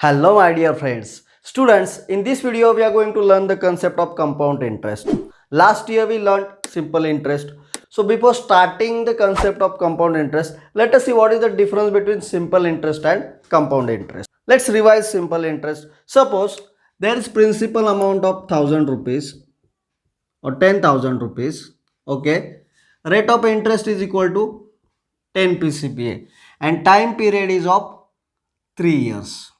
Hello my dear friends. Students, in this video we are going to learn the concept of compound interest. Last year we learned simple interest. So before starting the concept of compound interest, let us see what is the difference between simple interest and compound interest. Let's revise simple interest. Suppose there is principal amount of 1000 rupees or 10,000 rupees. Okay. Rate of interest is equal to 10 PCPA and time period is of 3 years.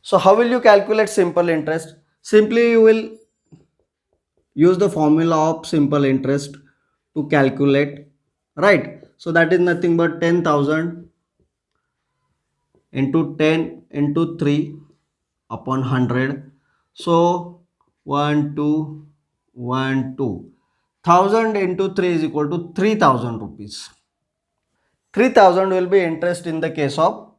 So how will you calculate simple interest? Simply you will use the formula of simple interest to calculate, right? So that is nothing but 10,000 into 10 into 3 upon 100. So 1, 2, 1, 2. 1000 into 3 is equal to 3000 rupees. 3000 will be interest in the case of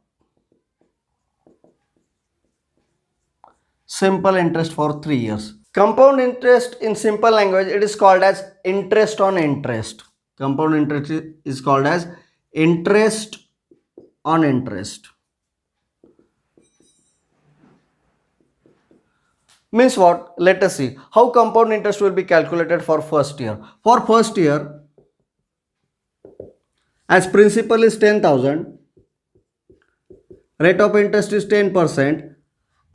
simple interest for 3 years. Compound interest in simple language, it is called as interest on interest. Compound interest is called as interest on interest. Means what? Let us see how compound interest will be calculated for first year. For first year, as principal is 10,000, rate of interest is 10%,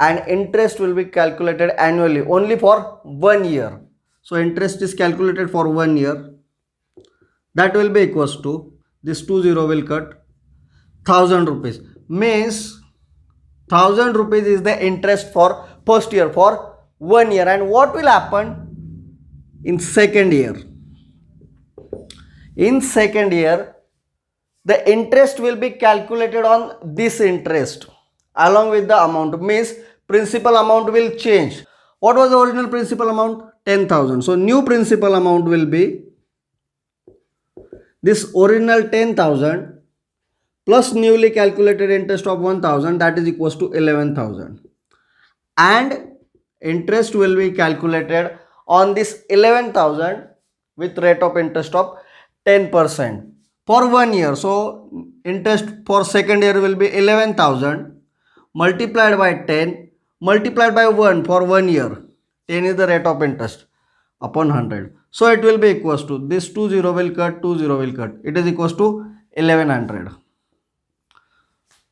and interest will be calculated annually only for 1 year. So interest is calculated for 1 year. That will be equals to, this 20 will cut, 1000 rupees. Means 1000 rupees is the interest for first year for 1 year. And what will happen in second year? In second year, the interest will be calculated on this interest along with the amount. Means principal amount will change. What was the original principal amount? 10,000. So new principal amount will be this original 10,000 plus newly calculated interest of 1000, that is equals to 11,000, and interest will be calculated on this 11,000 with rate of interest of 10% for 1 year. So interest for second year will be 11,000 multiplied by 10 multiplied by 1 for 1 year. 10 is the rate of interest upon 100. So it will be equals to, this 20 will cut, 20 will cut. It is equals to 1100.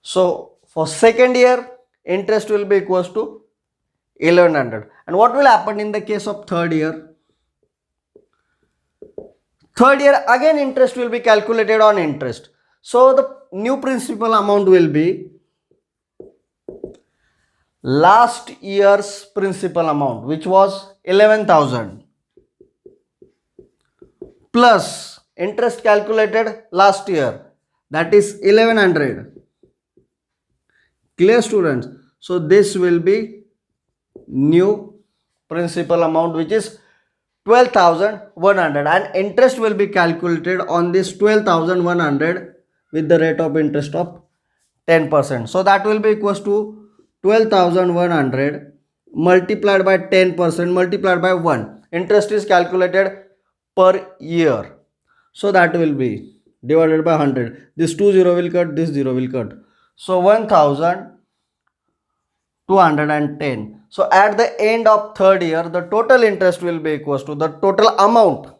So for second year, interest will be equals to 1100. And what will happen in the case of third year? Third year again interest will be calculated on interest. So the new principal amount will be last year's principal amount, which was 11,000, plus interest calculated last year, that is 1100. Clear, students? So this will be new principal amount, which is 12,100, and interest will be calculated on this 12,100 with the rate of interest of 10%. So that will be equals to 12,100 multiplied by 10% multiplied by 1. Interest is calculated per year. So that will be divided by 100. This 20 will cut, this 0 will cut. So 1,210. So at the end of third year, the total interest will be equals to the total amount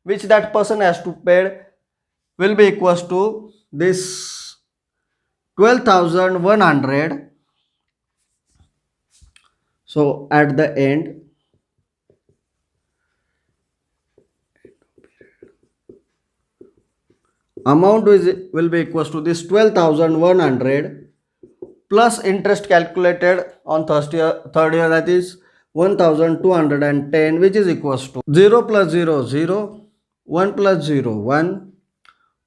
which that person has to pay will be equals to this 12,100. So at the end, amount will be equals to this 12,100 plus interest calculated on third year, that is 1,210, which is equals to 0 plus 0 0, 1 plus 0 1,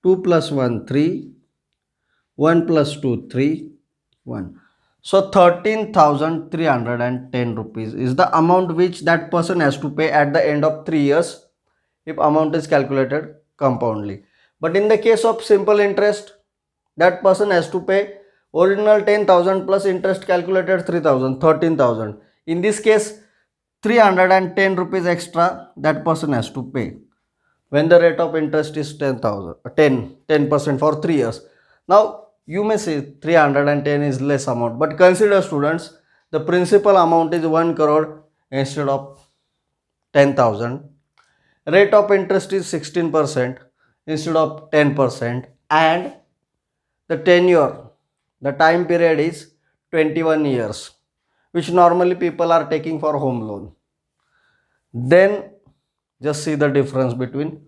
2 plus 1 3, 1 plus 2 3, 1. So 13,310 rupees is the amount which that person has to pay at the end of 3 years if amount is calculated compoundly. But in the case of simple interest, that person has to pay original 10,000 plus interest calculated 3,000, 13,000. In this case, 310 rupees extra that person has to pay when the rate of interest is 10% for 3 years. Now You may say 310 is less amount, but consider students, the principal amount is 1 crore instead of 10,000. Rate of interest is 16% instead of 10%, and the tenure, the time period is 21 years, which normally people are taking for home loan. Then just see the difference between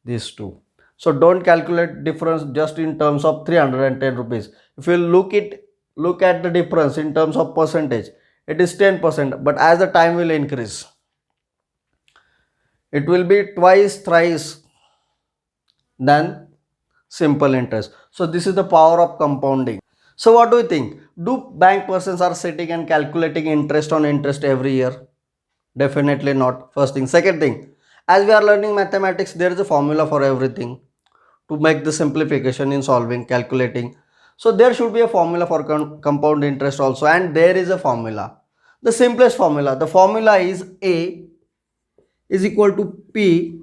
these two. So don't calculate difference just in terms of 310 rupees. If you look at the difference in terms of percentage, it is 10%, but as the time will increase, it will be twice, thrice than simple interest. So this is the power of compounding. So what do you think? Do bank persons are sitting and calculating interest on interest every year? Definitely not. First thing. Second thing, as we are learning mathematics, there is a formula for everything to make the simplification in solving, calculating. So there should be a formula for compound interest also, and there is a formula. The simplest formula. The formula is A is equal to P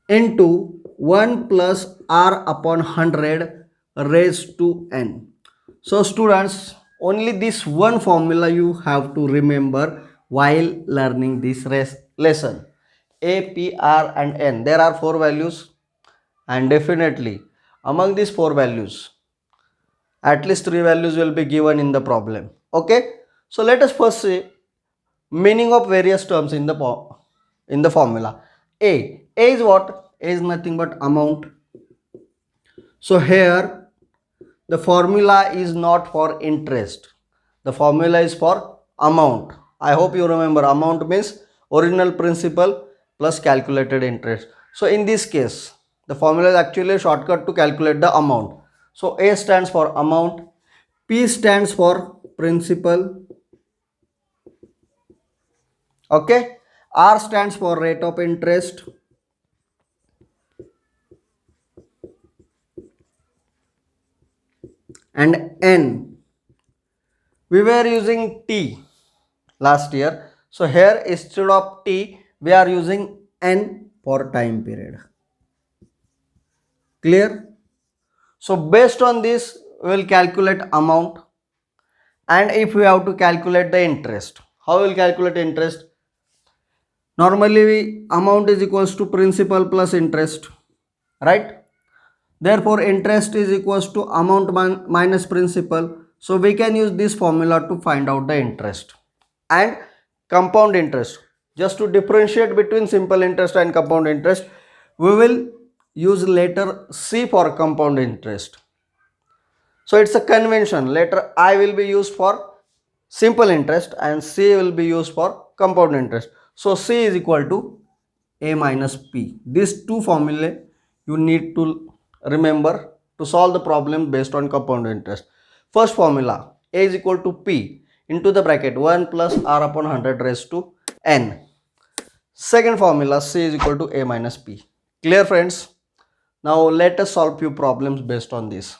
into 1 plus R upon 100 raised to N. So students, only this one formula you have to remember while learning this lesson. A, P, R and N. There are 4 values, and definitely among these 4 values, at least 3 values will be given in the problem. Okay. So let us first see meaning of various terms in the formula. A is what? A is nothing but amount. So here the formula is not for interest. The formula is for amount. I hope you remember, amount means original principal plus calculated interest. So in this case, the formula is actually a shortcut to calculate the amount. So A stands for amount, P stands for principal, okay, R stands for rate of interest, and N, we were using T last year, so here instead of T we are using N for time period. Clear? So based on this we will calculate amount, and if we have to calculate the interest, how we will calculate interest? Normally amount is equals to principal plus interest, right? Therefore interest is equals to amount minus principal. So we can use this formula to find out the interest. And compound interest, just to differentiate between simple interest and compound interest, we will use letter C for compound interest. So it's a convention, letter I will be used for simple interest and C will be used for compound interest. So C is equal to A minus P. These two formulae you need to remember to solve the problem based on compound interest. First formula, A is equal to P into the bracket 1 plus R upon 100 raised to N. Second formula, C is equal to A minus P. Clear friends? Now let us solve few problems based on this.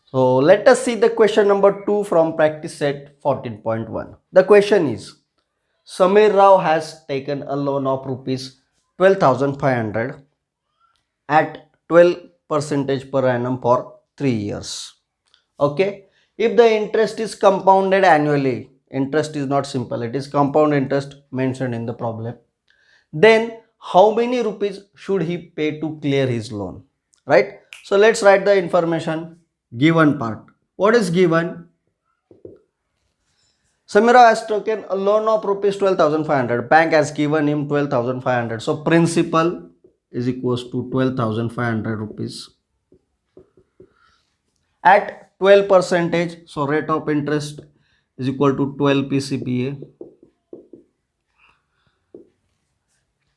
So let us see the question number 2 from practice set 14.1. The question is, Samir Rao has taken a loan of rupees 12,500 at 12% per annum for 3 years. Okay. If the interest is compounded annually, interest is not simple, it is compound interest mentioned in the problem, then how many rupees should he pay to clear his loan, right? So let's write the information given part. What is given? Samira has taken a loan of rupees 12,500. Bank has given him 12,500. So principal is equals to 12,500 rupees at 12%. So rate of interest is equal to 12 PCPA.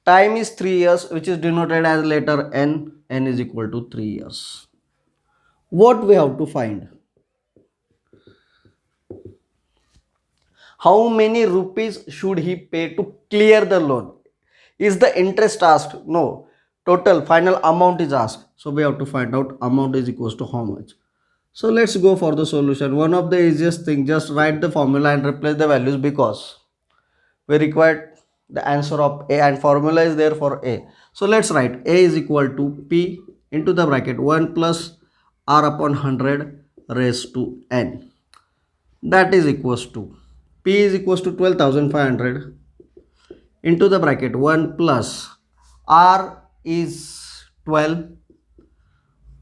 Time is 3 years, which is denoted as letter N. N is equal to 3 years. What we have to find? How many rupees should he pay to clear the loan? Is the interest asked? No. Total final amount is asked. So we have to find out amount is equals to how much. So let's go for the solution. One of the easiest thing, just write the formula and replace the values, because we require the answer of A and formula is there for A. So let's write A is equal to P into the bracket 1 plus R upon 100 raised to n. That is equals to P is equals to 12,500 into the bracket 1 plus R is 12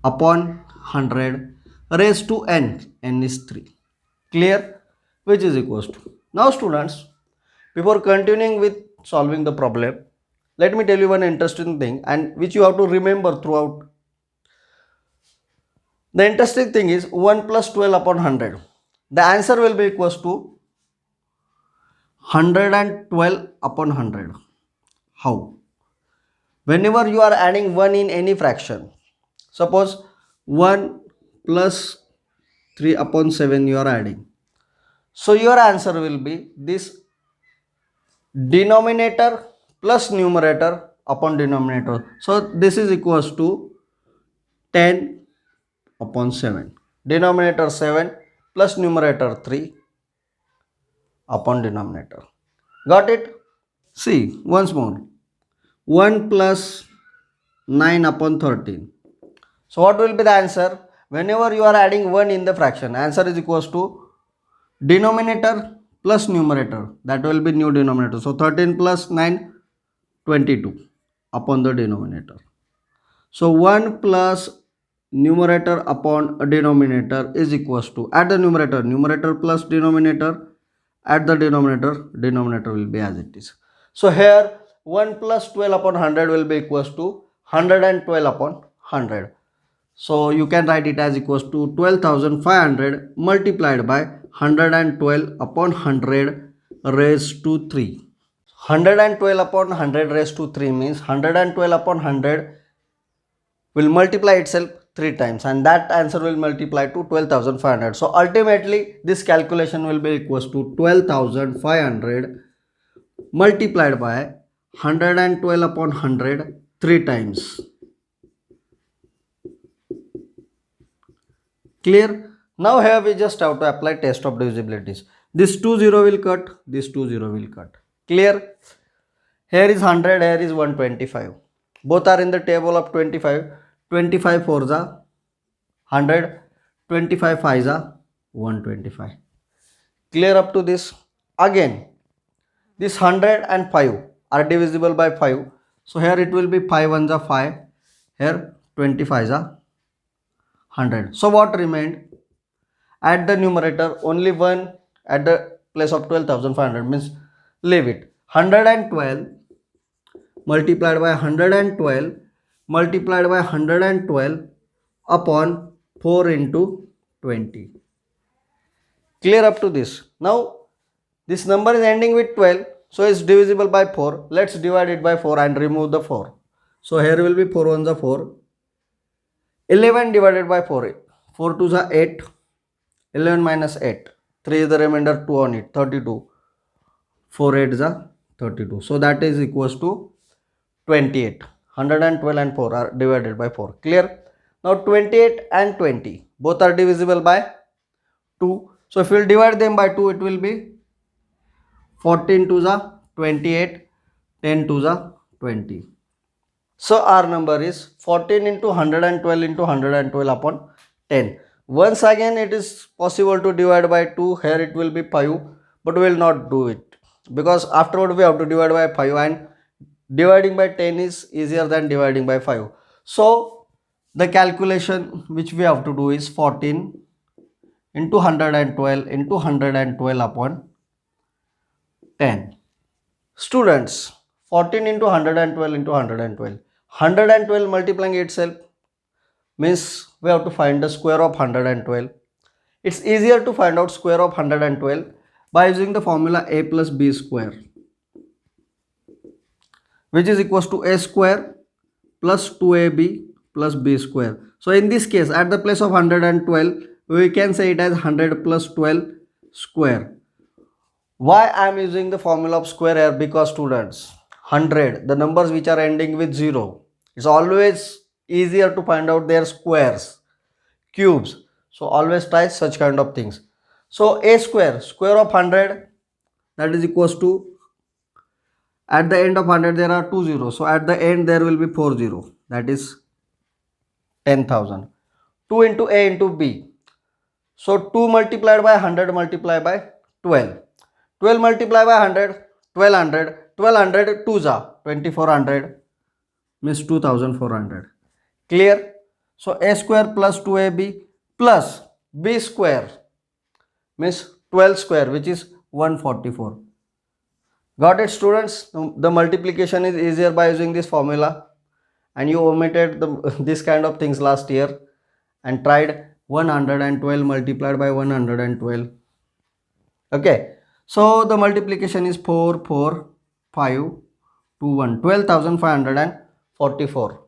upon 100 raised to n is 3. Clear? Which is equals to. Now students, before continuing with solving the problem, let me tell you one interesting thing and which you have to remember throughout. The interesting thing is 1 plus 12 upon 100. The answer will be equals to 112 upon 100. How? Whenever you are adding 1 in any fraction, suppose 1 plus 3 upon 7 you are adding. So your answer will be this denominator plus numerator upon denominator. So this is equals to 10 upon 7. Denominator 7 plus numerator 3 upon denominator. Got it? See, once more. 1 plus 9 upon 13. So what will be the answer? Whenever you are adding 1 in the fraction, answer is equals to denominator plus numerator. That will be new denominator. So 13 plus 9, 22 upon the denominator. So 1 plus numerator upon a denominator is equals to, at the numerator plus denominator, at the denominator will be as it is. So here 1 plus 12 upon 100 will be equals to 112 upon 100. So you can write it as equals to 12,500 multiplied by 112 upon 100 raised to 3. 112 upon 100 raised to 3 means 112 upon 100 will multiply itself 3 times and that answer will multiply to 12,500. So ultimately this calculation will be equals to 12,500 multiplied by 112 upon 100 3 times. Clear? Now here we just have to apply test of divisibilities. This 2 0 will cut, this 2 0 will cut. Clear? Here is 100, here is 125. Both are in the table of 25. 25 4s are 100, 25 5s are 125. Clear up to this? Again, this 100 and 5 are divisible by 5. So here it will be 5 1s are 5. Here 25s are 100. So what remained? At the numerator only 1 at the place of 12,500 means leave it. 112 multiplied by 112 multiplied by 112 upon 4 into 20. Clear up to this? Now this number is ending with 12, so it's divisible by 4. Let's divide it by 4 and remove the 4. So here will be 4 1s are 4. 11 divided by 4. 4 2s are 8. 11 minus 8. 3 is the remainder, 2 on it, 32. 4 8s are 32. So that is equals to 28. 112 and 4 are divided by 4. Clear? Now 28 and 20 both are divisible by 2. So if we will divide them by 2, it will be 14 2s are 28, 10 2s are 20. So our number is 14 into 112 into 112 upon 10. Once again it is possible to divide by 2. Here it will be 5, but we will not do it because afterward we have to divide by 5 and dividing by 10 is easier than dividing by 5. So the calculation which we have to do is 14 into 112 into 112 upon 10. Students, 14 into 112 into 112. 112 multiplying itself means we have to find the square of 112. It's easier to find out square of 112 by using the formula a plus b square, which is equals to a square plus 2ab plus b square. So in this case, at the place of 112, we can say it as 100 plus 12 square. Why I am using the formula of square here? Because students, 100, the numbers which are ending with 0, it's always easier to find out their squares, cubes. So always try such kind of things. So a square, square of 100, that is equals to, at the end of 100 there are 2 zeros. So at the end there will be 4 0, that is 10,000. 2 into a into b. So 2 multiplied by 100 multiplied by 12. 12 multiplied by 100, 1200. 1200 2s are 2400 means 2400. Clear? So a square plus 2ab plus b square means 12 square, which is 144. Got it, students? The multiplication is easier by using this formula, and you omitted this kind of things last year and tried 112 multiplied by 112. Okay, so the multiplication is 4 4 5 2 1, 12,544.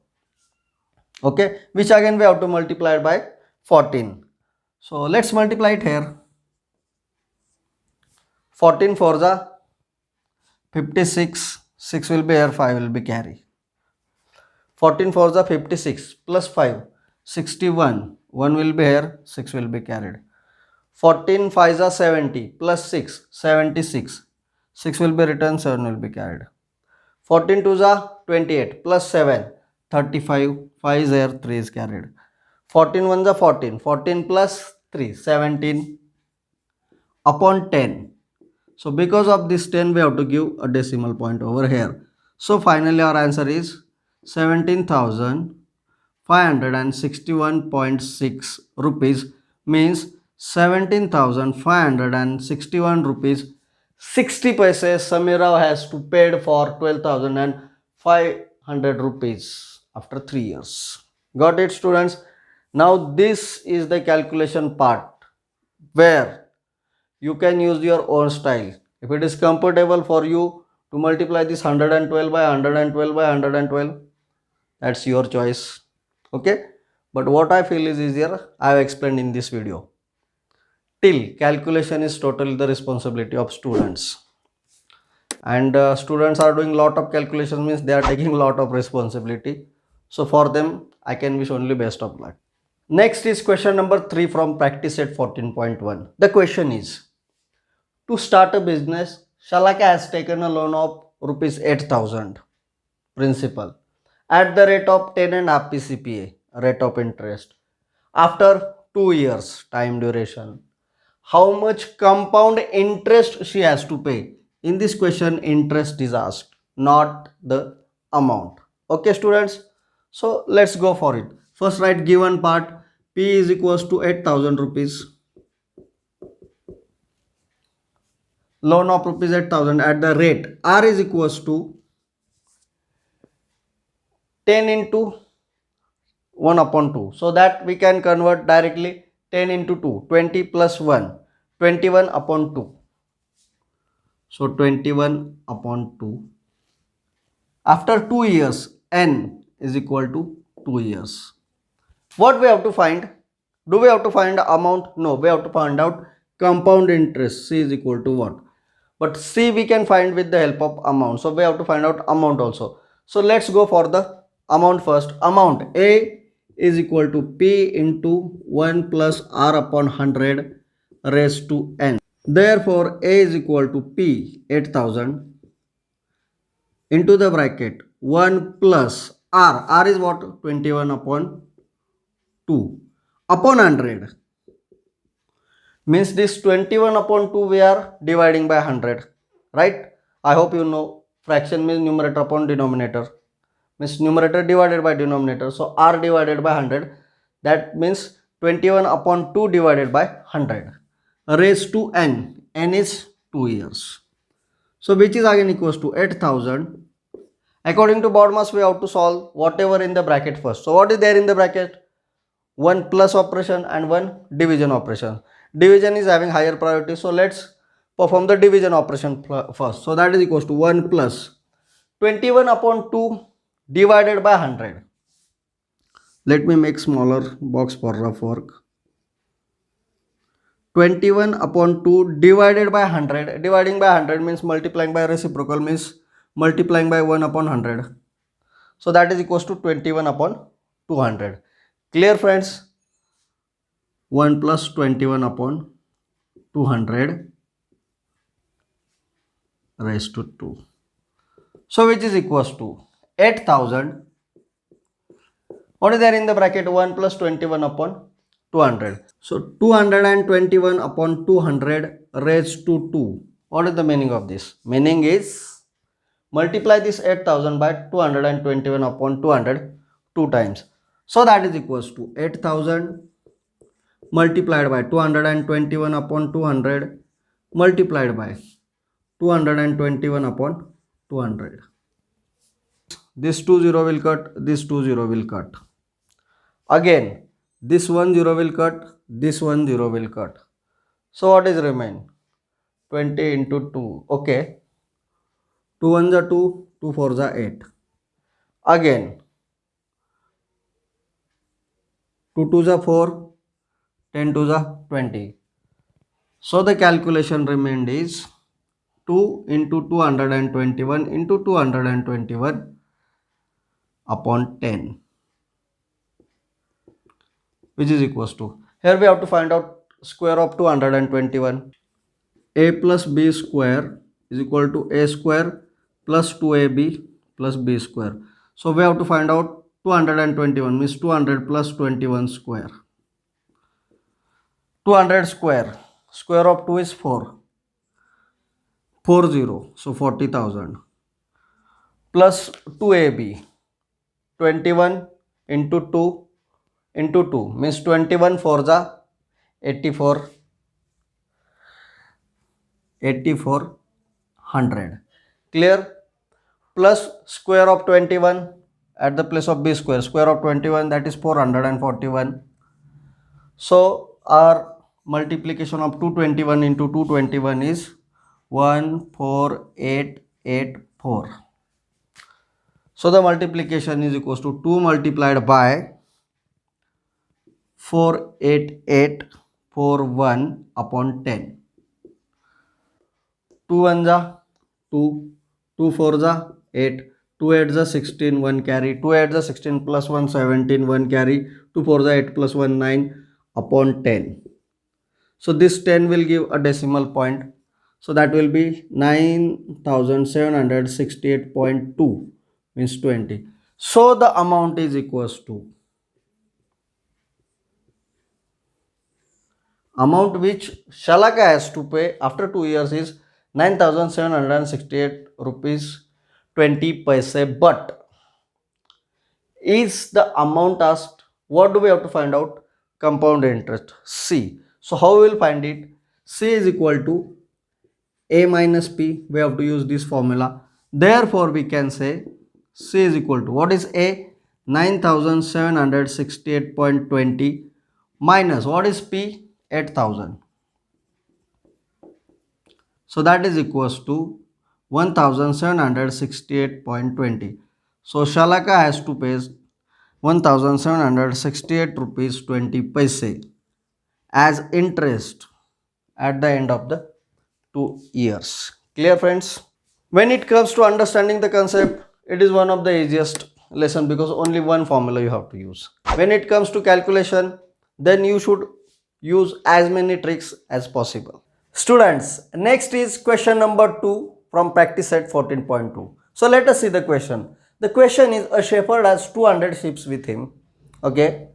Okay, which again we have to multiply it by 14. So let's multiply it here. 14 4s are 56, 6 will be here, 5 will be carry. 14 4s are 56 plus 5, 61, 1 will be here, 6 will be carried. 14 5s are 70 plus 6, 76, 6 will be returned, 7 will be carried. 14 2s are 28 plus 7, 35, 5 is here, 3 is carried. 14 1s are 14, 14 plus 3, 17 upon 10. So because of this 10, we have to give a decimal point over here. So finally our answer is 17,561.6 rupees, means 17,561 rupees 60 paise Samira has to pay for 12,500 rupees after 3 years. Got it, students? Now this is the calculation part where you can use your own style. If it is comfortable for you to multiply this 112 by 112 by 112, that's your choice. Okay, but what I feel is easier, I have explained in this video. Till calculation is totally the responsibility of students, and students are doing lot of calculation, means they are taking lot of responsibility. So for them I can wish only best of luck. Next is question number 3 from practice set 14.1. The question is, to start a business, Shalaka has taken a loan of rupees 8,000 principal at the rate of 10.5 PCPA rate of interest. After 2 years time duration, how much compound interest she has to pay? In this question, interest is asked, not the amount. Okay, students? So let's go for it. First, write given part. P is equals to 8,000 rupees. Loan of rupees 8,000 at the rate R is equals to 10 into 1 upon 2. So that we can convert directly 10 into 2. 20 plus 1. 21 upon 2. So 21 upon 2. After 2 years, N is equal to 2 years. What we have to find? Do we have to find the amount? No, we have to find out compound interest. C is equal to what? But C we can find with the help of amount. So we have to find out amount also. So let's go for the amount first. Amount A is equal to P into 1 plus R upon 100 raised to N. Therefore, A is equal to P 8,000 into the bracket 1 plus R. R is what? 21 upon 2 upon 100. Means this 21 upon 2 we are dividing by 100. Right? I hope you know fraction means numerator upon denominator. Means numerator divided by denominator. So R divided by 100. That means 21 upon 2 divided by 100. Raised to N. N is 2 years. So which is again equals to 8,000. According to BODMAS, we have to solve whatever in the bracket first. So what is there in the bracket? One plus operation and one division operation. Division is having higher priority. So let's perform the division operation first. So that is equals to 1 plus 21 upon 2 divided by 100. Let me make smaller box for rough work. 21 upon 2 divided by 100. Dividing by 100 means multiplying by reciprocal, means multiplying by 1 upon 100. So that is equals to 21 upon 200. Clear, friends? 1 plus 21 upon 200 raised to 2. So which is equals to 8,000. What is there in the bracket? 1 plus 21 upon 200. So 221 upon 200 raised to 2. What is the meaning of this? Meaning is multiply this 8000 by 221 upon 200 two times. So that is equals to 8000 multiplied by 221 upon 200 multiplied by 221 upon 200. This 20 will cut, this 20 will cut. Again, this 10 will cut, this 10 will cut. So what is remain? 20 into 2. Okay. 2 1s are 2, 2 4s are 8. Again, 2 2s are 4, 10 2s are 20. So the calculation remained is 2 into 221 into 221 upon 10, which is equals to, here we have to find out square of 221. A plus b square is equal to a square plus 2ab plus b square. So we have to find out 221 means 200 plus 21 square. 200 square, square of 2 is 4. 40, so 40,000 plus 2ab, 21 into 2 into 2 means 21 4 is 84, 8400. Clear? Plus square of 21 at the place of b square, square of 21, that is 441. So our multiplication of 221 into 221 is 14884. So the multiplication is equals to 2 multiplied by 48841 upon 10. 2 1s are 2, 2 4s are 8, 2 8s are 16, 1 carry, 2 8s are 16 plus 1 17, 1 carry, 2 4s are 8 plus 1 9 upon 10. So this 10 will give a decimal point. So that will be 9768.2 means 20. So the amount is equals to, amount which Shalaka has to pay after 2 years is 9768 rupees 20 paise. But is the amount asked? What do we have to find out? Compound interest, C. So how we will find it? C is equal to A minus P. We have to use this formula. Therefore we can say C is equal to, what is A? 9768.20 minus, what is P? 8000. So that is equals to 1768.20. So Shalaka has to pay 1768 rupees 20 paise as interest at the end of the 2 years. Clear, friends? When it comes to understanding the concept, it is one of the easiest lesson because only one formula you have to use. When it comes to calculation, then you should use as many tricks as possible. Students, next is question number 2 from practice set 14.2. So let us see the question. The question is, a shepherd has 200 sheep with him. Okay.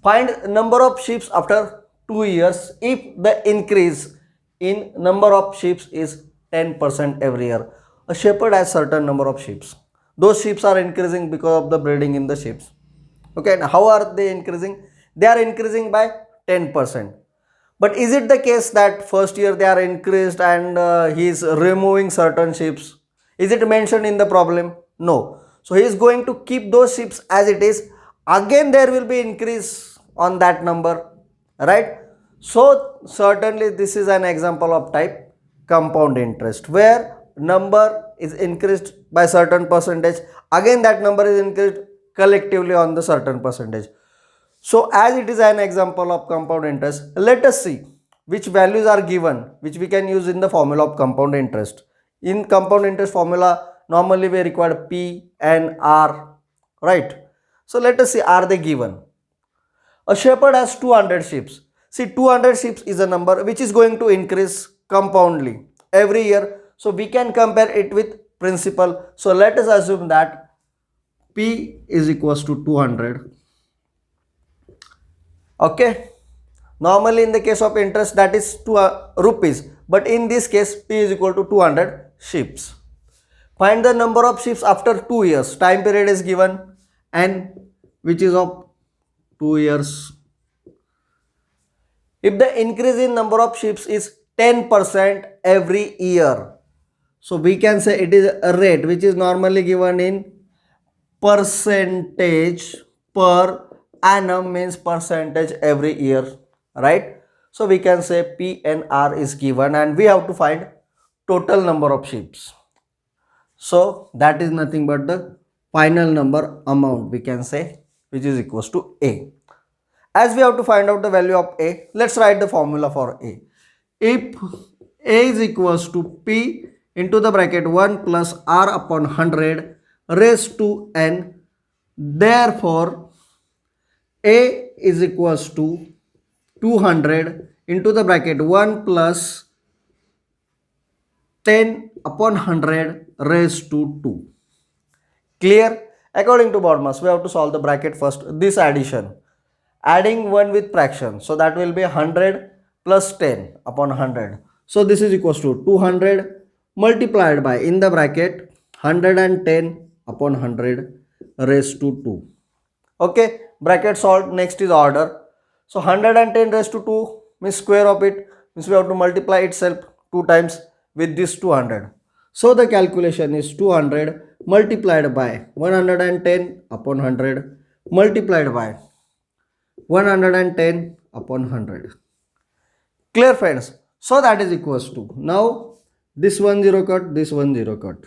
Find number of sheep after 2 years if the increase in number of sheep is 10% every year. A shepherd has certain number of sheep. Those sheep are increasing because of the breeding in the sheep. Okay. And how are they increasing? They are increasing by 10%. But is it the case that first year they are increased and he is removing certain sheep? Is it mentioned in the problem? No. So he is going to keep those sheep as it is. Again there will be increase on that number, right? So certainly this is an example of type compound interest, where number is increased by certain percentage. Again that number is increased collectively on the certain percentage. So as it is an example of compound interest, let us see which values are given, which we can use in the formula of compound interest. In compound interest formula, normally we require P and R, right? So let us see, are they given? A shepherd has 200 sheep. See, 200 sheep is a number which is going to increase compoundly every year. So we can compare it with principal. So let us assume that P is equals to 200. Okay, Normally in the case of interest that is 2 rupees, but in this case P is equal to 200 ships. Find the number of ships after 2 years. Time period is given and which is of 2 years. If the increase in number of ships is 10% every year, so we can say it is a rate which is normally given in percentage per annum, means percentage every year, right? So we can say PNR is given and we have to find total number of ships. So that is nothing but the final number amount, we can say, which is equals to A. As we have to find out the value of A, let's write the formula for A. If A is equals to P into the bracket 1 plus R upon 100 raised to N, therefore A is equals to 200 into the bracket 1 plus 10 upon 100 raised to 2. Clear? According to BODMAS, we have to solve the bracket first. This addition, adding 1 with fraction, so that will be 100 plus 10 upon 100. So this is equals to 200 multiplied by, in the bracket, 110 upon 100 raised to 2. Okay, bracket solved. Next is order. So 110 raised to 2 means square of it, means we have to multiply itself 2 times with this 200. So the calculation is 200 multiplied by 110 upon 100 multiplied by 110 upon 100. Clear, friends? So that is equals to, now this 1 0 cut, this 1 0 cut,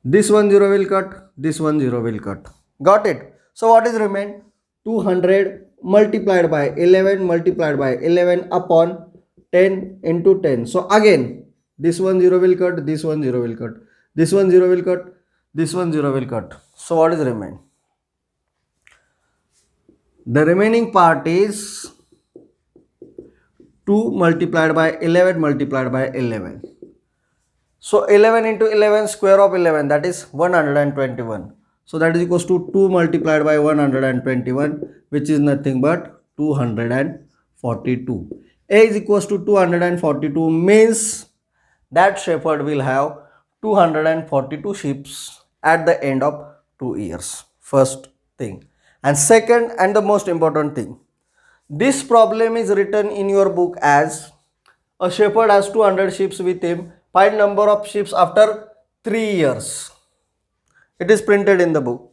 this 1 0 will cut, this 1 0 will cut. Got it? So what is remain? 200 multiplied by 11 multiplied by 11 upon 10 into 10. So again this 1 0 will cut, this 1 0 will cut, this 1 0 will cut, this 1 0 will cut. So what is remain? The remaining part is 2 multiplied by 11 multiplied by 11. So 11 into 11, square of 11, that is 121. So that is equals to 2 multiplied by 121, which is nothing but 242. A is equals to 242 means that shepherd will have 242 sheep at the end of 2 years. First thing. And second and the most important thing, this problem is written in your book as a shepherd has 200 sheep with him. Find number of sheep after 3 years. It is printed in the book.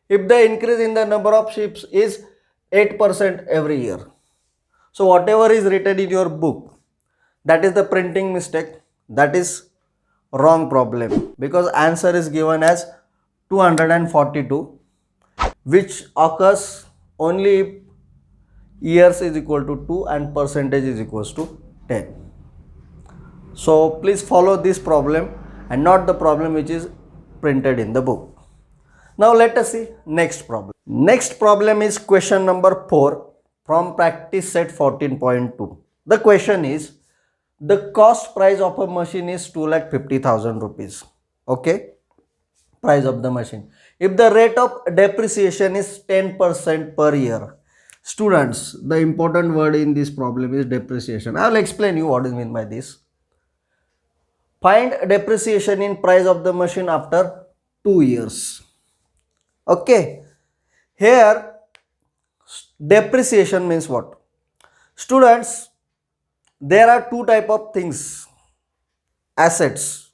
If the increase in the number of sheep is 8% every year. So whatever is written in your book, that is the printing mistake. That is wrong problem, because answer is given as 242, which occurs only if years is equal to 2 and percentage is equals to 10. So please follow this problem and not the problem which is printed in the book. Now let us see next problem. Next problem is question number 4 from practice set 14.2. The question is, the cost price of a machine is 2,50,000 rupees. Okay, price of the machine. If the rate of depreciation is 10% per year. Students, the important word in this problem is depreciation. I will explain you what is meant by this. Find depreciation in price of the machine after 2 years. Okay, here depreciation means what? Students, there are two type of things, assets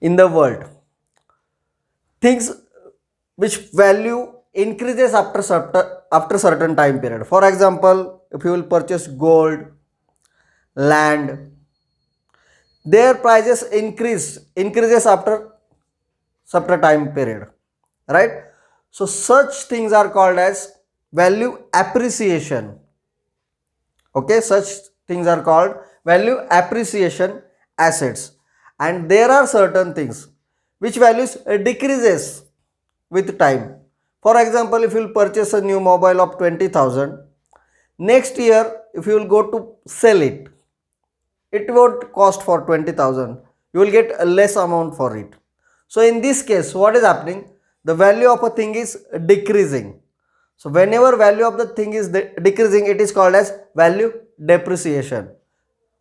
in the world. Things which value increases after certain time period. For example, if you will purchase gold, land, their prices increases after time period, right? So such things are called as value appreciation. Okay, such things are called value appreciation assets. And there are certain things which values decreases with time. For example, if you will purchase a new mobile of 20,000, next year if you will go to sell it, it won't cost for 20,000. You will get a less amount for it. So in this case, what is happening? The value of a thing is decreasing. So whenever value of the thing is decreasing, it is called as value depreciation.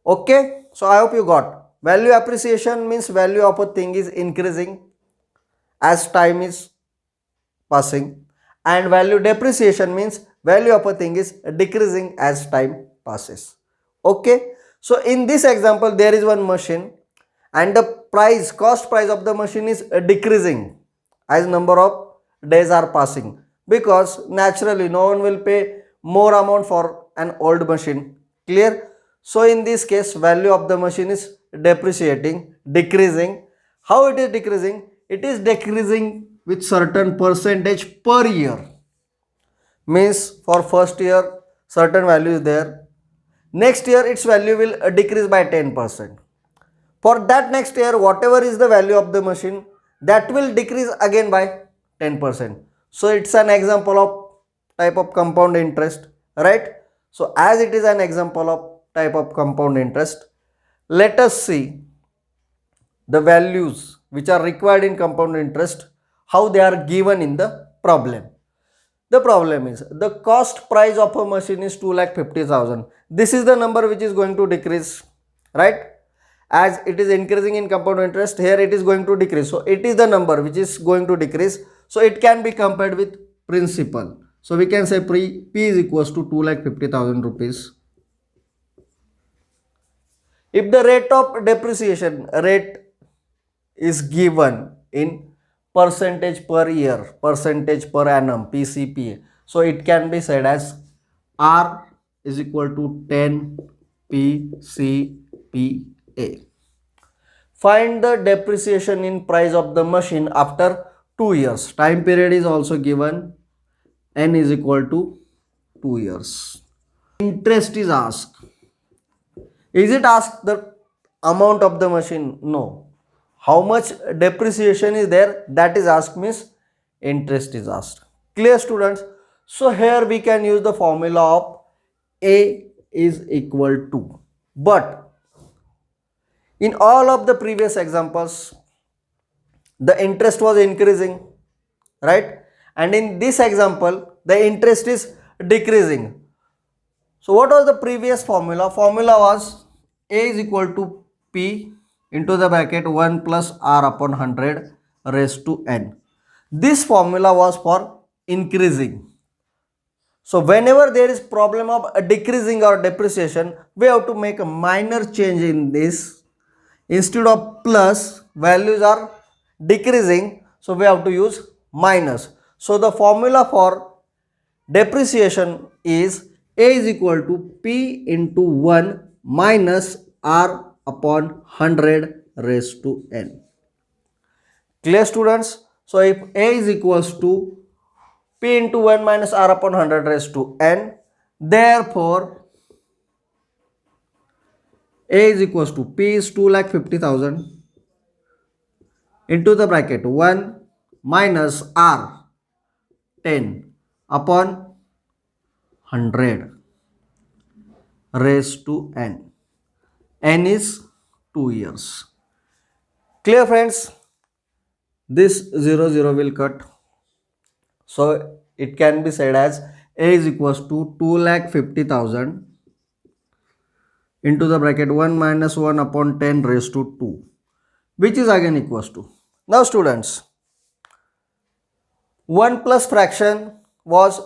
Okay, so I hope you got. Value appreciation means value of a thing is increasing as time is passing, and value depreciation means value of a thing is decreasing as time passes. Okay, so in this example there is one machine and the cost price of the machine is decreasing as number of days are passing, because naturally no one will pay more amount for an old machine. Clear? So in this case value of the machine is depreciating, decreasing. How it is decreasing? It is decreasing with certain percentage per year. Means for first year certain value is there. Next year its value will decrease by 10%. For that next year, whatever is the value of the machine, that will decrease again by 10%. So it's an example of type of compound interest, right? So as it is an example of type of compound interest, let us see the values which are required in compound interest, how they are given in the problem. The problem is the cost price of a machine is 2,50,000. This is the number which is going to decrease, right? As it is increasing in compound interest, here it is going to decrease. So it is the number which is going to decrease. So it can be compared with principal. So we can say P is equals to 2,50,000 rupees. If the rate of depreciation rate is given in percentage per year, percentage per annum, PCPA. So it can be said as R is equal to 10 PCPA. Find the depreciation in price of the machine after 2 years. Time period is also given. N is equal to 2 years. Interest is asked. Is it asked the amount of the machine? No. How much depreciation is there? That is asked, means interest is asked. Clear, students? So here we can use the formula of A is equal to. But in all of the previous examples, the interest was increasing, right? And in this example, the interest is decreasing. So what was the previous formula? Formula was A is equal to P into the bracket 1 plus R upon 100 raised to N. This formula was for increasing. So whenever there is problem of decreasing or depreciation, we have to make a minor change in this. Instead of plus, values are decreasing, so we have to use minus. So the formula for depreciation is A is equal to P into 1 minus R upon 100 raised to N. Clear, students? So if A is equals to P into 1 minus R upon 100 raised to N, therefore A is equals to P is 2,50,000 into the bracket 1 minus R 10 upon 100 raised to N. N is 2 years. Clear, friends? This 0 will cut. So it can be said as A is equals to 2,50,000 into the bracket 1 minus 1 upon 10 raised to 2, which is again equals to. Now students, 1 plus fraction was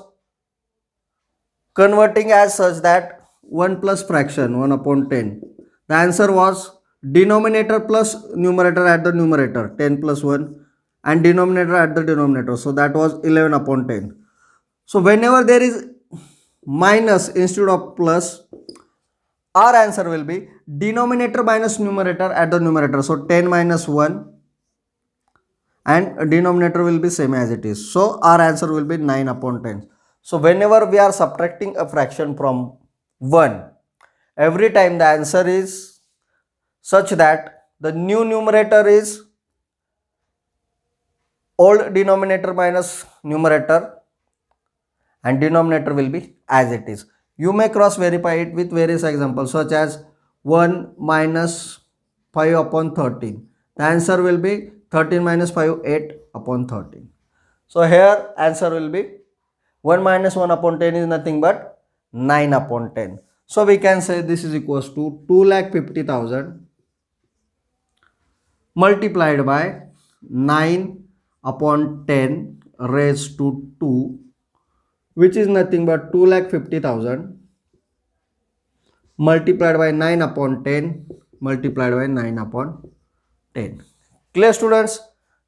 converting as such that 1 plus fraction 1 upon 10. The answer was denominator plus numerator at the numerator 10 plus 1 and denominator at the denominator. So that was 11 upon 10. So whenever there is minus instead of plus, our answer will be denominator minus numerator at the numerator. So 10 minus 1 and denominator will be same as it is. So our answer will be 9 upon 10. So whenever we are subtracting a fraction from 1, every time the answer is such that the new numerator is old denominator minus numerator and denominator will be as it is. You may cross verify it with various examples such as 1 minus 5 upon 13. The answer will be 13 minus 5, 8 upon 13. So here answer will be 1 minus 1 upon 10 is nothing but 9 upon 10. So we can say this is equals to 2,50,000 multiplied by 9 upon 10 raised to 2, which is nothing but 2,50,000 multiplied by 9 upon 10 multiplied by 9 upon 10. Clear, students?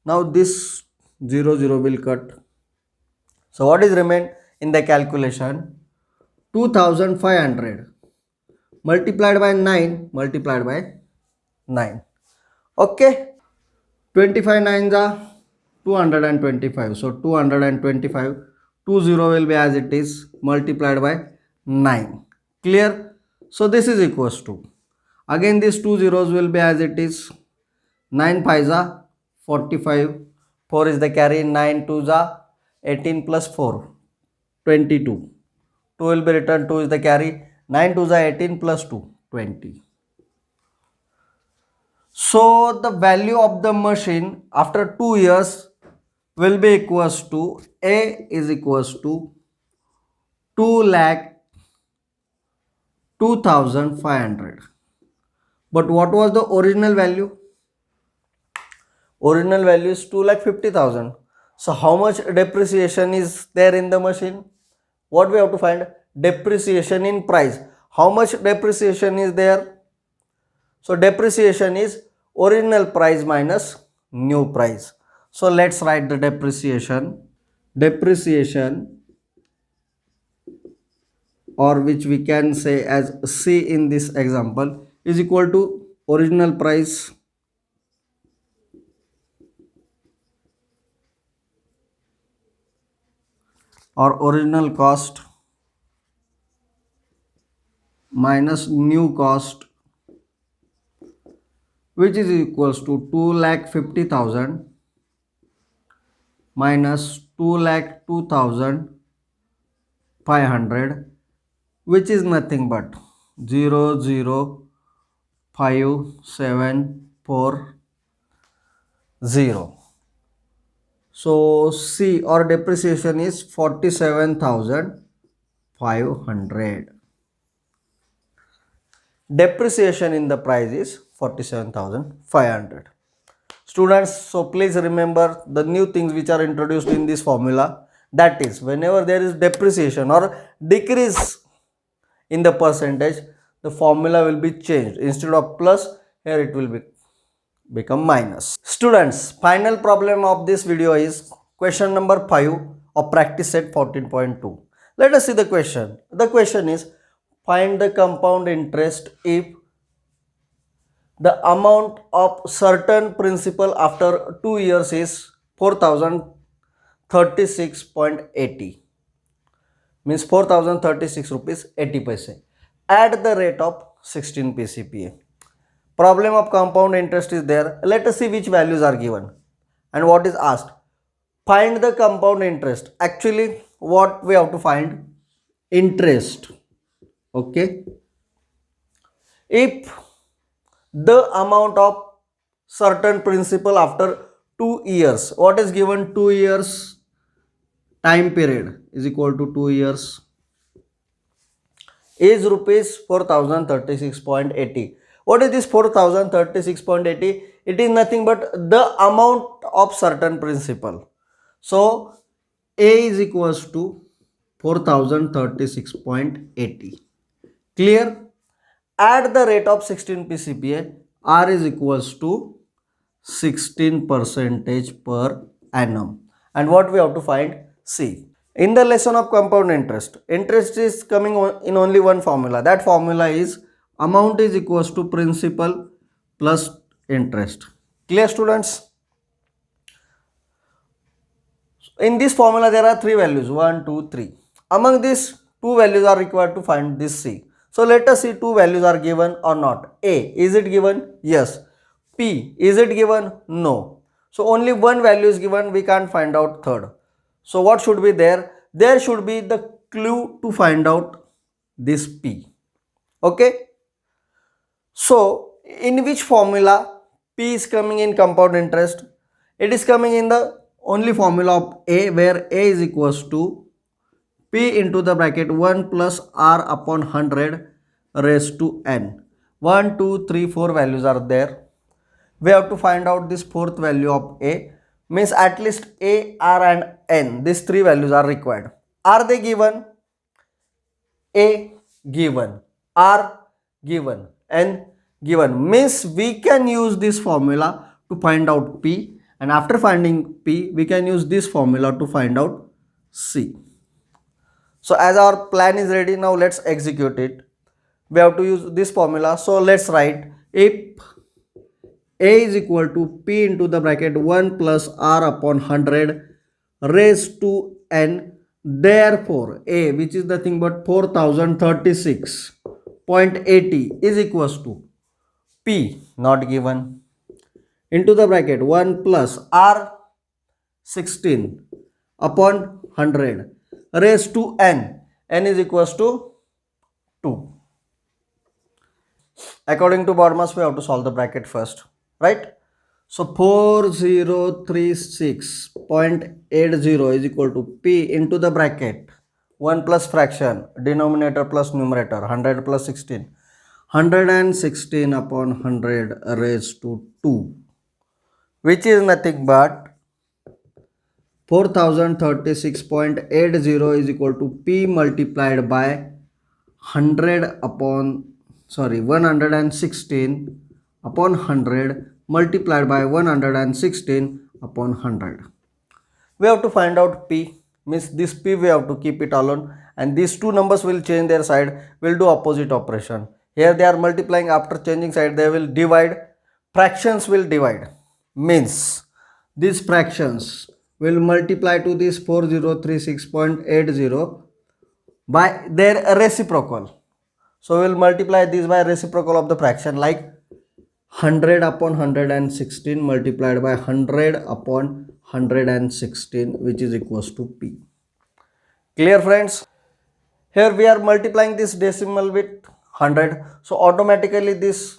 Now this 0 will cut. So what is remain in the calculation? 2,500 multiplied by 9 multiplied by 9. Okay. 25 nines are 225. So 225. 20 will be as it is multiplied by 9. Clear? So this is equals to, again these 2 zeros will be as it is. 9 5s are 45. 4 is the carry. 9 2s are 18 plus 4 22. 2 will be returned. 2 is the carry. 9 2s are 18 plus 2 20. So the value of the machine after 2 years will be equals to, A is equals to 2,02,500. But what was the original value? Original value is 2,50,000. So how much depreciation is there in the machine? What we have to find? Depreciation in price. How much depreciation is there? So depreciation is original price minus new price. So let's write the depreciation. Depreciation, or which we can say as C in this example, is equal to original price or original cost minus new cost, which is equals to 2,50,000 minus 2,02,500, which is nothing but 0,05740. So C or depreciation is 47,500. Depreciation in the price is 47,500. Students, so please remember the new things which are introduced in this formula. That is, whenever there is depreciation or decrease in the percentage, the formula will be changed. Instead of plus, here it will become minus. Students, final problem of this video is question number 5 of practice set 14.2. Let us see the question. The question is, find the compound interest if the amount of certain principal after 2 years is 4,036.80, means 4,036 rupees 80 paise at the rate of 16 PCPA. Problem of compound interest is there. Let us see which values are given and what is asked. Find the compound interest. Actually, what we have to find? Interest. Okay. If the amount of certain principal after 2 years, what is given? 2 years time period is equal to 2 years, is rupees 4,036.80. What is this 4,036.80? It is nothing but the amount of certain principal. So A is equals to 4,036.80. Clear? At the rate of 16 PCPA, R is equals to 16% per annum. And what we have to find? C. In the lesson of compound interest, interest is coming in only one formula. That formula is amount is equals to principal plus interest. Clear, students? In this formula, there are 3 values, 1, 2, 3. Among these, 2 values are required to find this C. So let us see 2 values are given or not. A, is it given? Yes. P, is it given? No. So only one value is given, we can't find out third. So what should be there? There should be the clue to find out this P. Okay. So in which formula P is coming in compound interest? It is coming in the only formula of A, where A is equals to p into the bracket 1 plus r upon 100 raised to n. 1, 2, 3, 4 values are there. We have to find out this fourth value of a, means at least a, r and n, these three values are required. Are they given? A given, r given, n given, means we can use this formula to find out p, and after finding p we can use this formula to find out c. So as our plan is ready, now let's execute it. We have to use this formula, so let's write if a is equal to p into the bracket 1 plus r upon 100 raised to n, therefore a, which is nothing but 4036.80, is equals to p, not given, into the bracket 1 plus r 16 upon 100 raised to n, n is equals to 2. According to BODMAS, we have to solve the bracket first, right? So 4036.80 is equal to p into the bracket 1 plus fraction, denominator plus numerator, 100 plus 16, 116 upon 100 raised to 2, which is nothing but 4036.80 is equal to p multiplied by 116 upon 100 multiplied by 116 upon 100. We have to find out p, means this p we have to keep it alone, and these two numbers will change their side, will do opposite operation. Here they are multiplying, after changing side they will divide, fractions will divide, means these fractions will multiply to this 4036.80 by their reciprocal. So we will multiply this by reciprocal of the fraction, like 100 upon 116 multiplied by 100 upon 116, which is equals to p. Clear, friends? Here we are multiplying this decimal with 100, so automatically this,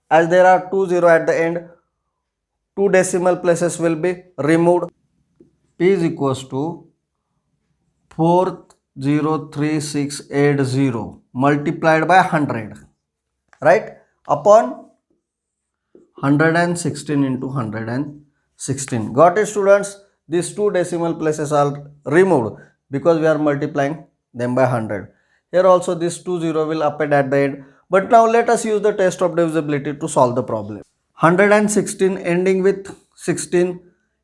as there are 20 at the end, two decimal places will be removed. P is equals to 403680 multiplied by 100, right, upon 116 into 116. Got it, students? These two decimal places are removed because we are multiplying them by 100. Here also this 20 will append at the end. But now let us use the test of divisibility to solve the problem. 116 ending with 16,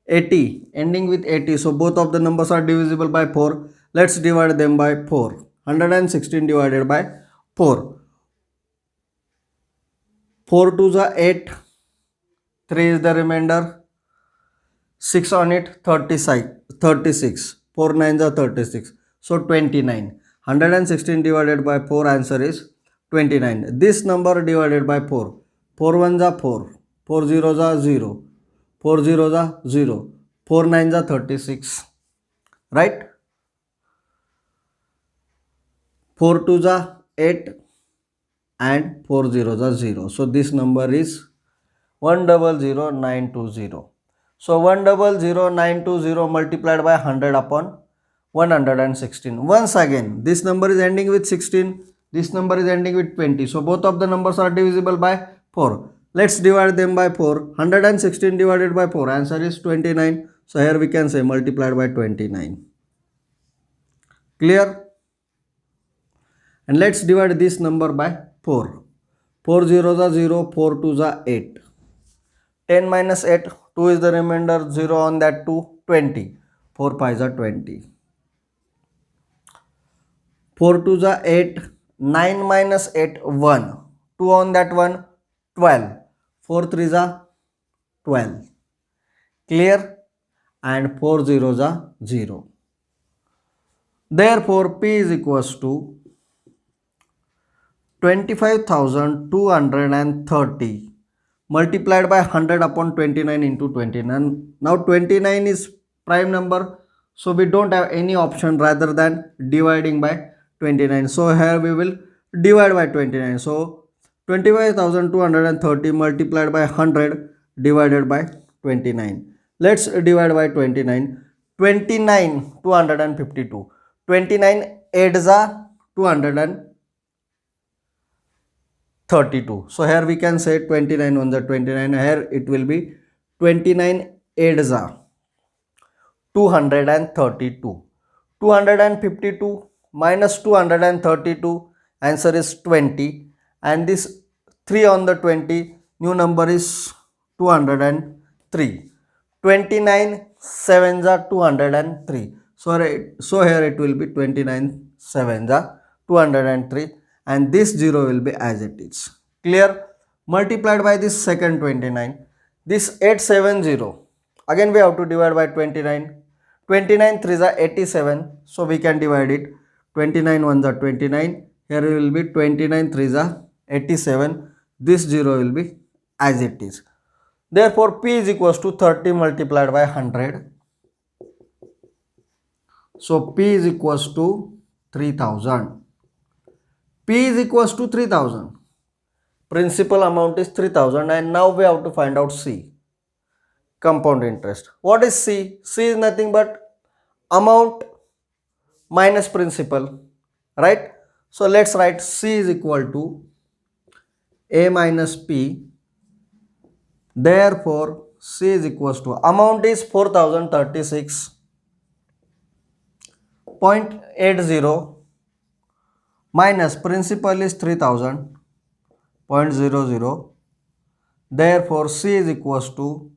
80 ending with 80. So both of the numbers are divisible by 4. Let's divide them by 4. 116 divided by 4. 4 2s are 8. 3 is the remainder. 6 on it, 36. 4 9s are 36. So 29. 116 divided by 4, answer is 29. This number divided by 4. 4 1s are 4. 4 zeros are 0. 4 zeros are 0. 4 9s are 36. Right? 4 2s are 8 and 4 zeros are 0. So this number is 1000920. So 1000920 multiplied by 100 upon 116. Once again, this number is ending with 16. This number is ending with 20. So both of the numbers are divisible by 4. Let's divide them by 4. 116 divided by 4. Answer is 29. So here we can say multiplied by 29. Clear? And let's divide this number by 4. 4 zeros are 0. 4 2s are 8. 10 minus 8. 2 is the remainder. 0 on that 2. 20. 4 5s are 20. 4 2s are 8. 9 minus 8. 1. 2 on that 1. 12. 4 3s are 12. Clear? And 4 zeros are 0. Therefore, P is equals to 25,230 multiplied by 100 upon 29 into 29. Now 29 is prime number, so we don't have any option rather than dividing by 29. So here we will divide by 29. So 25,230 multiplied by 100 divided by 29. Let's divide by 29. 29 252. 29 8 is 232. So here we can say 29 on the 29. Here it will be 29 8 is 232. 252 minus 232, answer is 20, and this 3 on the 20, new number is 203. 29 7s are 203. So here it will be 29 7s are 203, and this 0 will be as it is. Clear? Multiplied by this second 29, this 870, again we have to divide by 29. 29 3s are 87, so we can divide it. 29 1s are 29, here will be 29 3s are 87, this 0 will be as it is. Therefore P is equals to 30 multiplied by 100. So P is equals to 3000. P is equals to 3000. Principal amount is 3000, and now we have to find out C, compound interest. What is C? C is nothing but amount minus principal, right? So let's write C is equal to A minus P. Therefore C is equals to, amount is 4036.80 minus principal is 3000.00. Therefore C is equals to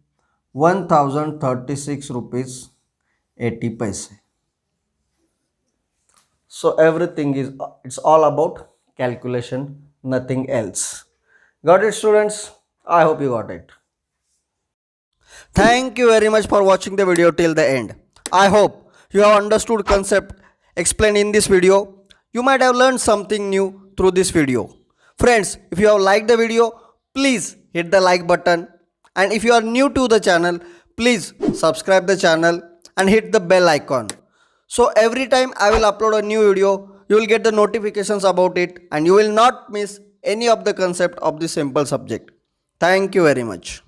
1036 rupees 80 paise. So everything is, it's all about calculation, nothing else. Got it, students? I hope you got it. Thank you very much for watching the video till the end. I hope you have understood concept explained in this video. You might have learned something new through this video. Friends, if you have liked the video, please hit the like button, and if you are new to the channel, please subscribe the channel and hit the bell icon. So every time I will upload a new video, you will get the notifications about it, and you will not miss any of the concept of this simple subject. Thank you very much.